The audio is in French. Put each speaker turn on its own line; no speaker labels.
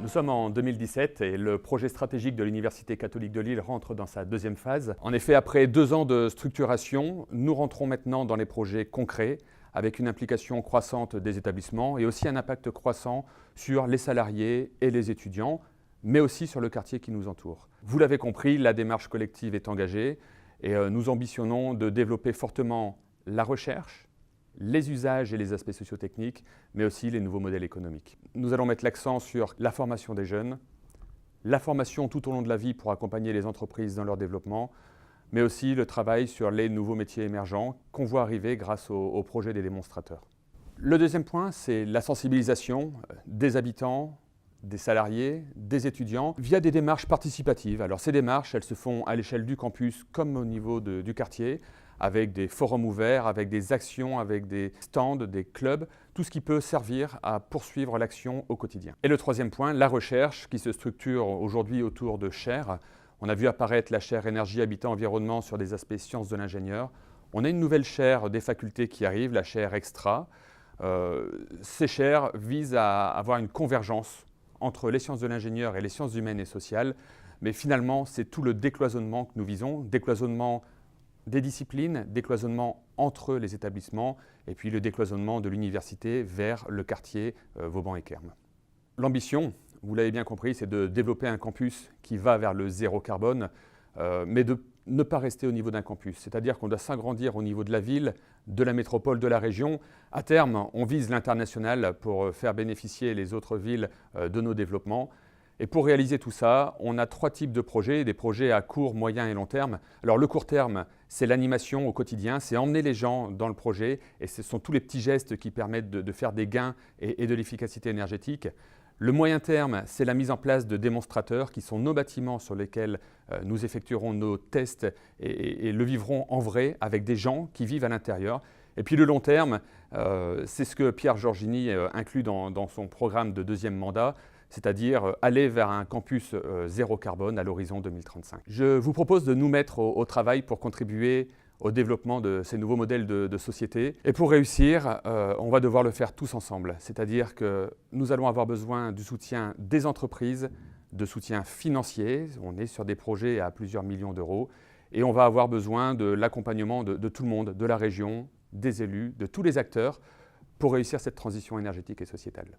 Nous sommes en 2017 et le projet stratégique de l'Université catholique de Lille rentre dans sa deuxième phase. En effet, après 2 ans de structuration, nous rentrons maintenant dans les projets concrets avec une implication croissante des établissements et aussi un impact croissant sur les salariés et les étudiants, mais aussi sur le quartier qui nous entoure. Vous l'avez compris, la démarche collective est engagée et nous ambitionnons de développer fortement la recherche, les usages et les aspects socio-techniques, mais aussi les nouveaux modèles économiques. Nous allons mettre l'accent sur la formation des jeunes, la formation tout au long de la vie pour accompagner les entreprises dans leur développement, mais aussi le travail sur les nouveaux métiers émergents qu'on voit arriver grâce au projet des démonstrateurs. Le deuxième point, c'est la sensibilisation des habitants, des salariés, des étudiants, via des démarches participatives. Alors ces démarches, elles se font à l'échelle du campus comme au niveau du quartier, avec des forums ouverts, avec des actions, avec des stands, des clubs, tout ce qui peut servir à poursuivre l'action au quotidien. Et le troisième point, la recherche qui se structure aujourd'hui autour de chaires. On a vu apparaître la chaire énergie, habitat, environnement sur des aspects sciences de l'ingénieur. On a une nouvelle chaire des facultés qui arrive, la chaire extra. Ces chaires visent à avoir une convergence entre les sciences de l'ingénieur et les sciences humaines et sociales. Mais finalement, c'est tout le décloisonnement que nous visons, décloisonnement des disciplines, décloisonnement entre les établissements et puis le décloisonnement de l'université vers le quartier Vauban-Équermes. L'ambition, vous l'avez bien compris, c'est de développer un campus qui va vers le zéro carbone, mais de ne pas rester au niveau d'un campus. C'est-à-dire qu'on doit s'agrandir au niveau de la ville, de la métropole, de la région. À terme, on vise l'international pour faire bénéficier les autres villes de nos développements. Et pour réaliser tout ça, on a 3 types de projets, des projets à court, moyen et long terme. Alors le court terme, c'est l'animation au quotidien, c'est emmener les gens dans le projet et ce sont tous les petits gestes qui permettent de faire des gains et de l'efficacité énergétique. Le moyen terme, c'est la mise en place de démonstrateurs qui sont nos bâtiments sur lesquels nous effectuerons nos tests et le vivrons en vrai avec des gens qui vivent à l'intérieur. Et puis le long terme, c'est ce que Pierre Giorgini inclut dans son programme de 2e mandat, c'est-à-dire aller vers un campus zéro carbone à l'horizon 2035. Je vous propose de nous mettre au travail pour contribuer au développement de ces nouveaux modèles de société. Et pour réussir, on va devoir le faire tous ensemble, c'est-à-dire que nous allons avoir besoin du soutien des entreprises, de soutien financier, on est sur des projets à plusieurs millions d'euros, et on va avoir besoin de l'accompagnement de tout le monde, de la région, des élus, de tous les acteurs, pour réussir cette transition énergétique et sociétale.